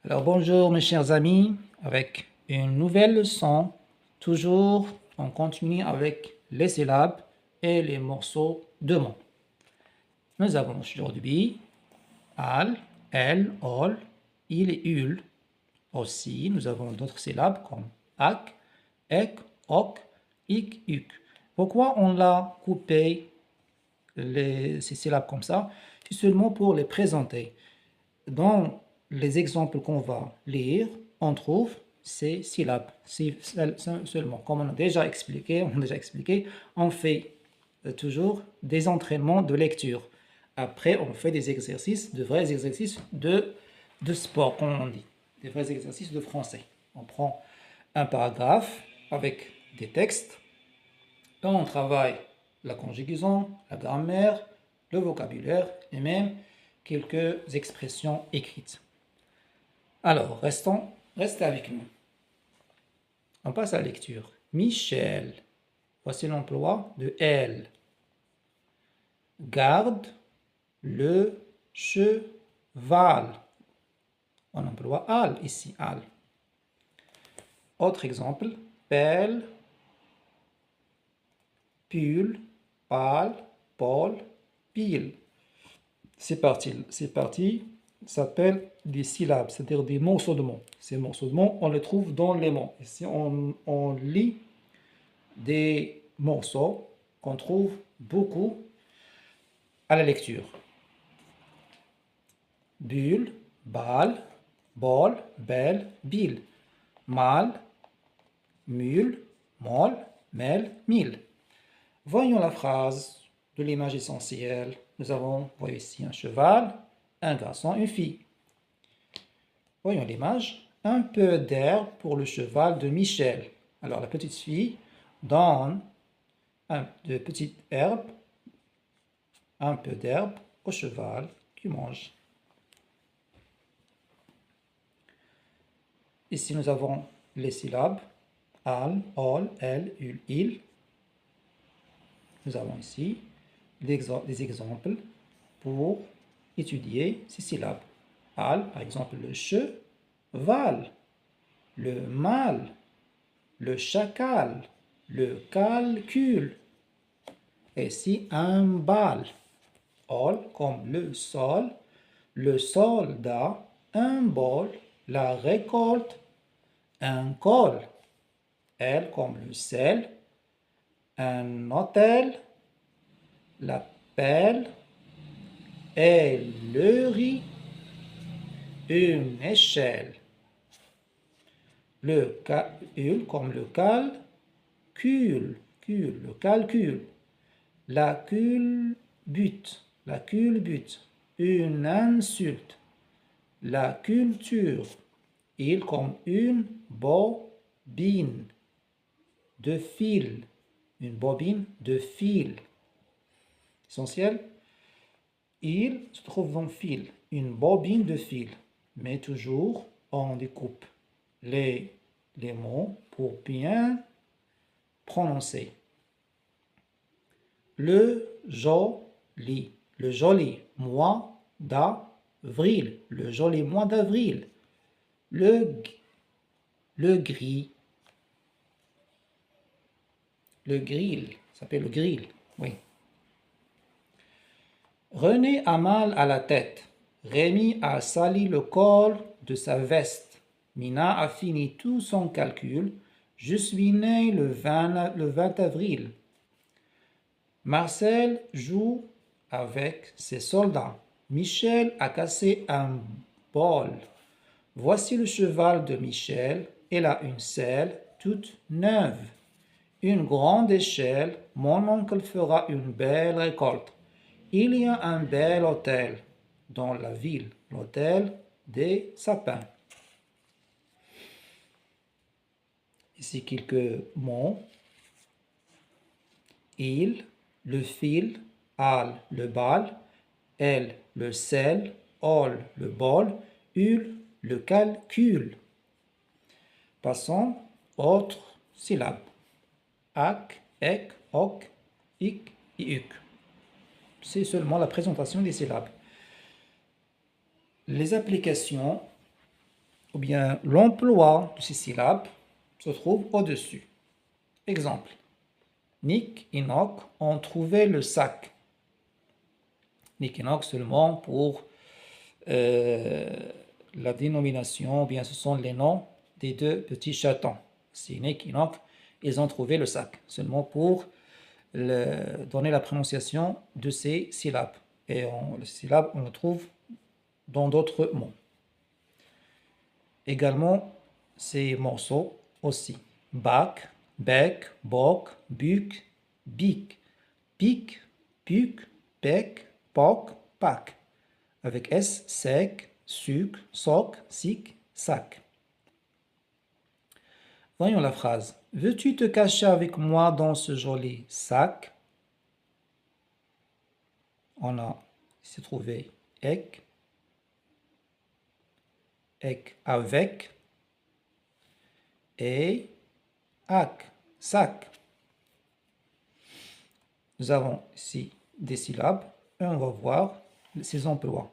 Alors bonjour mes chers amis, avec une nouvelle leçon, toujours on continue avec les syllabes et les morceaux de mots. Nous avons aujourd'hui al, el, ol, il et ul. Aussi, nous avons d'autres syllabes comme ak, ek, ok, ik, uk. Pourquoi on l'a coupé ces syllabes comme ça? C'est seulement pour les présenter. Dans les exemples qu'on va lire, on trouve ces syllabes. Seulement, comme on a déjà expliqué, on fait toujours des entraînements de lecture. Après, on fait des exercices, de vrais exercices de sport, comme on dit, des vrais exercices de français. On prend un paragraphe avec des textes, dont on travaille la conjugaison, la grammaire, le vocabulaire et même quelques expressions écrites. Alors, restez avec nous. On passe à la lecture. Michel. Voici l'emploi de elle. Garde le cheval. On emploie al ici, al. Autre exemple. Pelle, pull, pâle, pôle, pile. C'est parti. S'appelle des syllabes, c'est-à-dire des morceaux de mots. Ces morceaux de mots, on les trouve dans les mots. Ici, on lit des morceaux qu'on trouve beaucoup à la lecture. Bulle, balle, bol, belle, bille. Mâle, mule, molle, mêle, mille. Voyons la phrase de l'image essentielle. Nous avons, voyez ici, un cheval, un garçon, une fille. Voyons l'image. Un peu d'herbe pour le cheval de Michel. Alors la petite fille donne un peu d'herbe au cheval qui mange. Ici nous avons les syllabes al, ol, el, ul, il. Nous avons ici des exemples pour étudier ces syllabes. Al, par exemple, le cheval, le mâle, le chacal, le calcul. Et ici, un bal. Ol, comme le soldat, un bol, la récolte, un col. El, comme le sel, un hôtel, la pelle, et le riz, une échelle. Le calcul comme le calcul, le calcul. La culbute, une insulte. La culture, il comme une bobine de fil, une bobine de fil. Essentiel, il se trouve dans fil, une bobine de fil, mais toujours on découpe les mots pour bien prononcer. Le joli mois d'avril, le joli mois d'avril. Le gris, le grill, ça s'appelle le grill, oui. René a mal à la tête. Rémi a sali le col de sa veste. Mina a fini tout son calcul. Je suis né le 20 avril. Marcel joue avec ses soldats. Michel a cassé un bol. Voici le cheval de Michel. Elle a une selle toute neuve. Une grande échelle. Mon oncle fera une belle récolte. Il y a un bel hôtel dans la ville, l'hôtel des sapins. Ici quelques mots. Il, le fil, al, le bal, elle, le sel, ol, le bol, ul, le calcul. Passons autres syllabes. Ak, ek, ok, ik et uk. C'est seulement la présentation des syllabes. Les applications ou bien l'emploi de ces syllabes se trouve au-dessus. Exemple. Nick et Nock ont trouvé le sac. Nick et Nock seulement pour la dénomination, ou bien ce sont les noms des deux petits chatons. C'est Nick et Nock, ils ont trouvé le sac, seulement pour donner la prononciation de ces syllabes. Et les syllabes, on le trouve dans d'autres mots. Également, ces morceaux aussi. Bac, bec, boc, buc, bic, pic, puc, bec, poc, pac. Avec S, sec, suc, soc, sic, sac. Voyons la phrase. Veux-tu te cacher avec moi dans ce joli sac? On a ici trouvé ek avec et ac, sac. Nous avons ici des syllabes et on va voir ces emplois.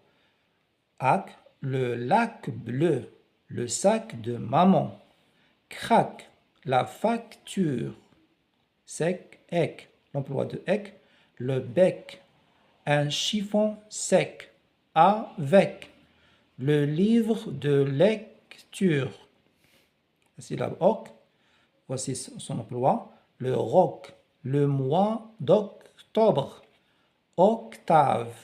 Ac, le lac bleu, le sac de maman. Crac, la facture. Sec, ec, l'emploi de ec. Le bec, un chiffon sec. Avec, le livre de lecture. La syllabe oc, voici son emploi. Le roc, le mois d'octobre. Octave,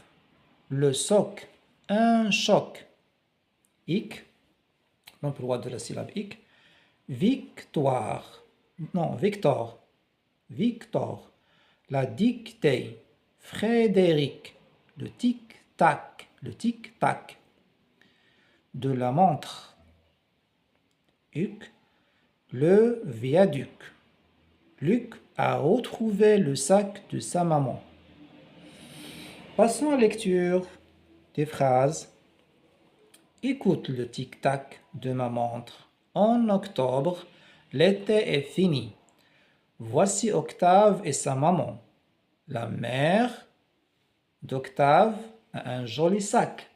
le soc, un choc. Ic, l'emploi de la syllabe ic. Victoire, non, Victor. Victor, la dictée. Frédéric, le tic-tac, le tic-tac. De la montre. Huc, le viaduc. Luc a retrouvé le sac de sa maman. Passons à la lecture des phrases. Écoute le tic-tac de ma montre. En octobre, l'été est fini. Voici Octave et sa maman. La mère d'Octave a un joli sac.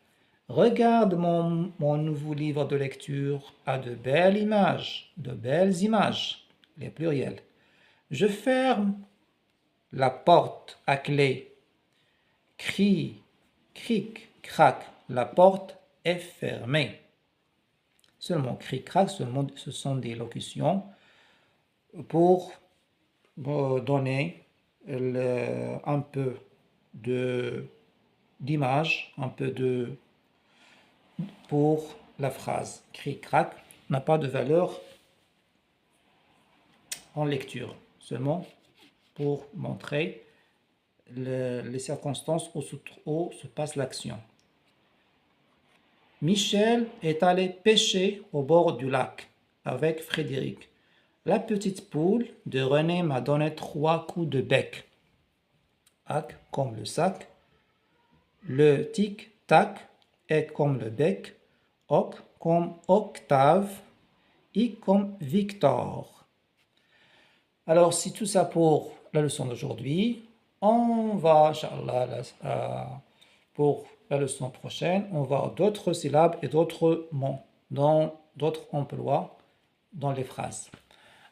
Regarde mon nouveau livre de lecture a de belles images, les pluriels. Je ferme la porte à clé. Crie, cric, crac, la porte est fermée. Seulement cric, crac, seulement ce sont des locutions pour donner un peu d'image, un peu pour la phrase. Cric, crac n'a pas de valeur en lecture, seulement pour montrer les circonstances où se passe l'action. Michel est allé pêcher au bord du lac avec Frédéric. La petite poule de René m'a donné 3 coups de bec. Ac comme le sac. Le tic-tac est comme le bec. Oc comme Octave. I comme Victor. Alors, c'est tout ça pour la leçon d'aujourd'hui. On va, Inch'Allah, pour la leçon prochaine, on va voir d'autres syllabes et d'autres mots, dans d'autres emplois dans les phrases.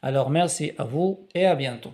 Alors, merci à vous et à bientôt.